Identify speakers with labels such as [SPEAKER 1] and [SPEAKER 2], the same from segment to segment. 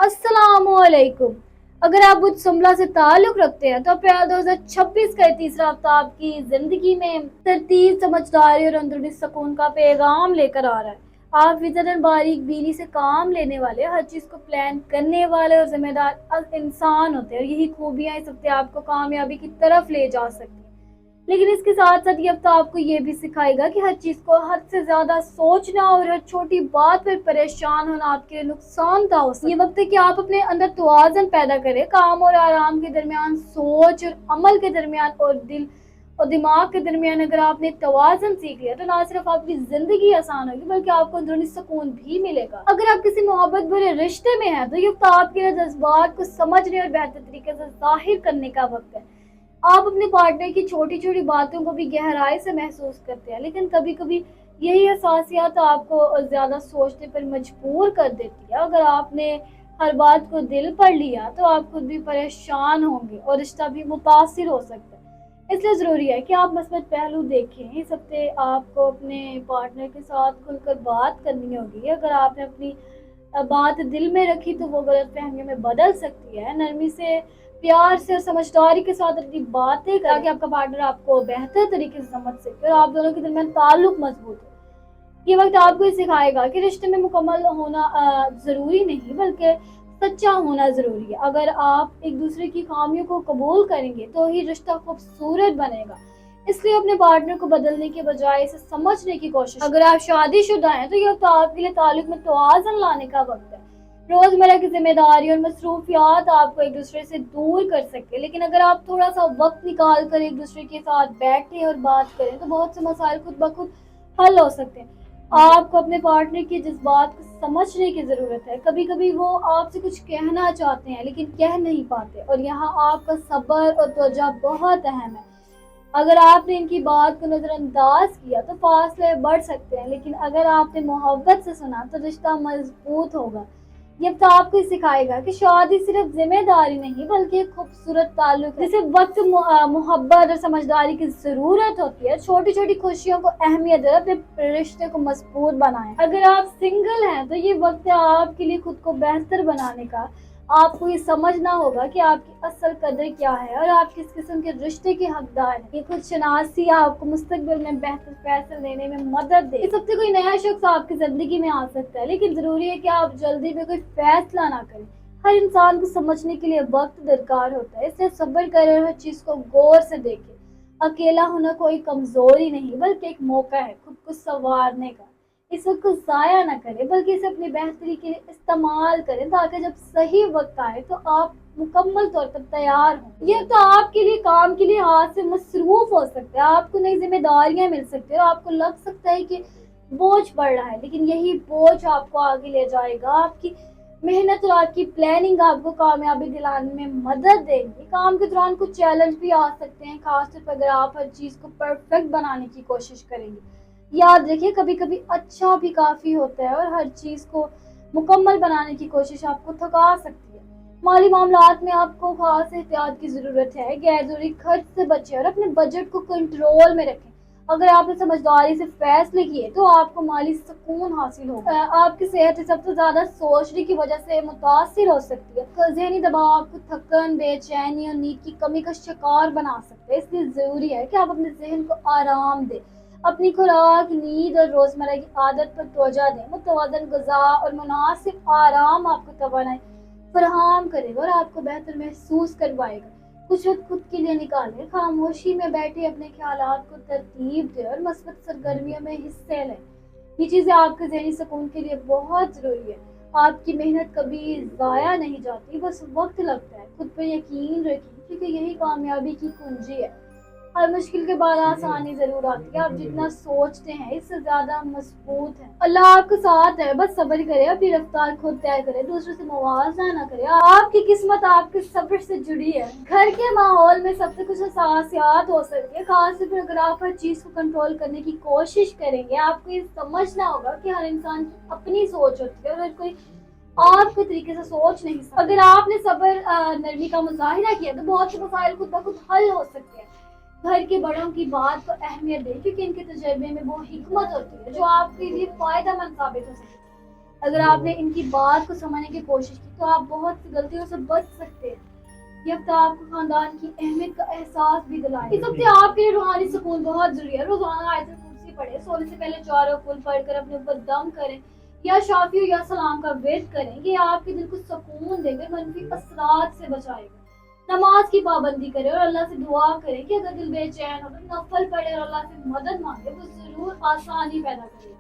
[SPEAKER 1] अस्सलामुअलैकुम। अगर आप बुध जुमला से ताल्लुक़ रखते हैं तो अप्रैल 2026 का तीसरा हफ्ता आपकी ज़िंदगी में तरतीब, समझदारी और अंदरूनी सुकून का पैगाम लेकर आ रहा है। आप फिज़रन बारीक बीनी से काम लेने वाले, हर चीज़ को प्लान करने वाले और ज़िम्मेदार इंसान होते हैं, और यही खूबियाँ इस हफ्ते आपको कामयाबी की तरफ ले जा सकती हैं। लेकिन इसके साथ साथ ये हफ्ता आपको ये भी सिखाएगा कि हर चीज़ को हद से ज़्यादा सोचना और हर छोटी बात पर परेशान होना आपके लिए नुकसानदा हो सकता है। ये वक्त है कि आप अपने अंदर तवाज़ुन पैदा करें, काम और आराम के दरमियान, सोच और अमल के दरमियान और दिल और दिमाग के दरमियान अगर आपने तवाज़ुन सीख लिया तो ना सिर्फ आपकी ज़िंदगी आसान होगी बल्कि आपको अंदरूनी सुकून भी मिलेगा। अगर आप किसी मोहब्बत भरे रिश्ते में हैं तो ये वक्त आपके लिए जज्बात को समझने और बेहतर तरीके से ज़ाहिर करने का वक्त है। आप अपने पार्टनर की छोटी छोटी बातों को भी गहराई से महसूस करते हैं, लेकिन कभी कभी यही हसासियत आपको ज्यादा सोचने पर मजबूर कर देती है। अगर आपने हर बात को दिल पर लिया तो आप खुद भी परेशान होंगे और रिश्ता भी मुतासिर हो सकता है। इसलिए ज़रूरी है कि आप मस्बत पहलू देखें। इस हफ्ते आपको अपने पार्टनर के साथ खुलकर बात करनी होगी। अगर आपने अपनी बात दिल में रखी तो वो गलत फहमियों में बदल सकती है। नरमी से, प्यार से और समझदारी के साथ अपनी बातें करें ताकि आपका पार्टनर आपको बेहतर तरीके से समझ सके और आप दोनों के दरमियान ताल्लुक मजबूत हो। ये वक्त आपको ये सिखाएगा कि रिश्ते में मुकम्मल होना ज़रूरी नहीं बल्कि सच्चा होना ज़रूरी है। अगर आप एक दूसरे की खामियों को कबूल करेंगे तो ही रिश्ता खूबसूरत बनेगा। इसलिए अपने पार्टनर को बदलने के बजाय इसे समझने की कोशिश। अगर आप शादीशुदा हैं तो ये वक्त आपके लिए ताल्लुक में तवाज़ुन लाने का वक्त है। रोजमर्रा की जिम्मेदारी और मसरूफियात आपको एक दूसरे से दूर कर सकते हैं, लेकिन अगर आप थोड़ा सा वक्त निकाल कर एक दूसरे के साथ बैठें और बात करें तो बहुत से मसाइल खुद ब खुद हल हो सकते हैं। आपको अपने पार्टनर के जज्बात को समझने की जरूरत है। कभी कभी वो आपसे कुछ कहना चाहते हैं लेकिन कह नहीं पाते, और यहाँ आपका सब्र और तवज्जो बहुत अहम है। अगर आपने इनकी बात को नजरअंदाज किया तो फासले बढ़ सकते हैं, लेकिन अगर आपने मोहब्बत से सुना तो रिश्ता मजबूत होगा। ये तो आपको सिखाएगा कि शादी सिर्फ जिम्मेदारी नहीं बल्कि एक खूबसूरत ताल्लुक है जिसे वक्त, मोहब्बत और समझदारी की जरूरत होती है। छोटी छोटी खुशियों को अहमियत दें, अपने रिश्ते को मजबूत बनाएं। अगर आप सिंगल हैं तो ये वक्त है आपके लिए खुद को बेहतर बनाने का। आपको ये समझना होगा कि आपकी असल कदर क्या है और आप किस किस्म के रिश्ते के हकदार हैं। ये खुद शनासी आपको मुस्तकबिल में बेहतर फैसले लेने में मदद दे। इस हफ्ते कोई नया शख्स आपकी जिंदगी में आ सकता है, लेकिन जरूरी है कि आप जल्दी में कोई फैसला ना करें। हर इंसान को समझने के लिए वक्त दरकार होता है, इसलिए सब्र करें और हर चीज को गौर से देखें। अकेला होना कोई कमजोरी नहीं बल्कि एक मौका है खुद को संवारने का। इस वक्त को ज़ाया ना करें बल्कि इसे अपनी बेहतरी के लिए इस्तेमाल करें ताकि जब सही वक्त आए तो आप मुकम्मल तौर पर तैयार हों। ये तो आपके लिए काम के लिए हाथ से मसरूफ हो सकते हैं, आपको नई जिम्मेदारियां मिल सकती है और आपको लग सकता है कि बोझ बढ़ रहा है, लेकिन यही बोझ आपको आगे ले जाएगा। आपकी मेहनत और आपकी प्लानिंग आपको कामयाबी दिलाने में मदद देगी। काम के दौरान कुछ चैलेंज भी आ सकते हैं, खासतौर पर अगर आप हर चीज़ को परफेक्ट बनाने की कोशिश करेंगे। याद रखिए कभी कभी अच्छा भी काफी होता है और हर चीज को मुकम्मल बनाने की कोशिश आपको थका सकती है। माली मामलात में आपको खास एहतियात की जरूरत है। गैर जरूरी खर्च से बचें और अपने बजट को कंट्रोल में रखें। अगर आपने समझदारी से फैसले किए तो आपको माली सुकून हासिल होगा। आपकी सेहत सबसे ज्यादा सोचने की वजह से मुतासिर हो सकती है। ज़हनी दबाव आपको थकन, बेचैनी और नींद की कमी का शिकार बना सकते हैं, इसलिए जरूरी है कि आप अपने जहन को आराम दें। अपनी खुराक, नींद और रोजमर्रा की आदत पर तवज्जो दें। मुतवाज़िन ग़िज़ा और मुनासिब आराम आपको तवानाई फराहम करेगा और आपको बेहतर महसूस करवाएगा। कुछ वक्त खुद के लिए निकालें, खामोशी में बैठे अपने ख्यालात को तरतीब दें और मस्बत सरगर्मियों में हिस्से लें। ये चीज़ें आपके ज़हनी सुकून के लिए बहुत ज़रूरी है। आपकी मेहनत कभी ज़ाया नहीं जाती, बस वक्त लगता है। खुद पर यकीन रखिए क्योंकि यही कामयाबी की कुंजी है। हर मुश्किल के बाद आसानी जरूर आती है। आप जितना सोचते हैं इससे ज्यादा मजबूत है। अल्लाह आपके साथ है, बस सब्र करें, अपनी रफ्तार खुद तय करें, दूसरों से मुआवजा ना करें। आपकी किस्मत आपके सब्र से जुड़ी है। घर के माहौल में सबसे कुछ हसासियात हो सकती है, खासतौर पर अगर आप हर चीज को कंट्रोल करने की कोशिश करेंगे। आपको ये समझना होगा कि हर इंसान की अपनी सोच होती है और हर कोई आपके तरीके से सोच नहीं सकता। अगर आपने सब्र नरमी का मुजाहिरा किया तो बहुत से मसाइल खुद ब खुद हल हो सकते हैं। घर के बड़ों की बात को अहमियत दें क्योंकि इनके तजर्बे में वो हिकमत होती है जो आपके लिए फायदेमंद साबित हो सकती है। اگر آپ نے ان کی بات کو سمجھنے کی کوشش کی تو آپ بہت سی غلطیوں سے بچ سکتے ہیں. یہ ہفتہ آپ کو خاندان کی اہمیت کا احساس بھی دلائے. اس ہفتے آپ کے لیے روحانی سکون بہت ضروری ہے. روزانہ آیت الکرسی پڑھیں. سونے سے پہلے 4 پھول پڑھ کر اپنے اوپر دم کریں یا شافی یا سلام کا ورد کریں. یہ آپ کے دل کو سکون دے گا, منفی اثرات سے بچائے گا. نماز کی پابندی کریں اور اللہ سے دعا کریں کہ اگر دل بے چین ہو تو نفل پڑھے اور اللہ سے مدد مانگے, وہ ضرور آسانی پیدا کرے گا.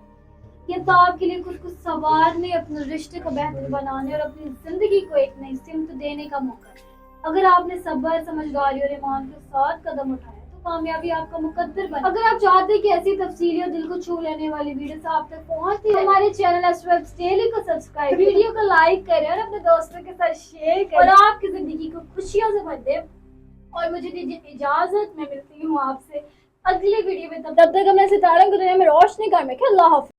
[SPEAKER 1] یہ تو آپ کے لیے خود کو سنوارنے, اپنے رشتے کو بہتر بنانے اور اپنی زندگی کو ایک نئی سمت دینے کا موقع ہے. اگر آپ نے صبر, سمجھداری اور ایمان کے ساتھ قدم اٹھایا تو کامیابی آپ کا مقدر بنے. اگر آپ چاہتے ہیں کہ ایسی تفصیلی اور دل کو چھو لینے والی ویڈیوز آپ تک پہنچتی ہے, ہمارے چینل ایسٹرو ویبز ڈیلی کو سبسکرائب, ویڈیو کو لائک کریں اور اپنے دوستوں کے ساتھ شیئر کریں اور آپ کی زندگی کو خوشیوں سے بھر دیں. اور مجھے دیجیے اجازت, میں ملتی ہوں آپ سے اگلی ویڈیو میں. تب تک ہمیں ستاروں کو دنیا میں روشنی کرنے کے. اللہ حافظ.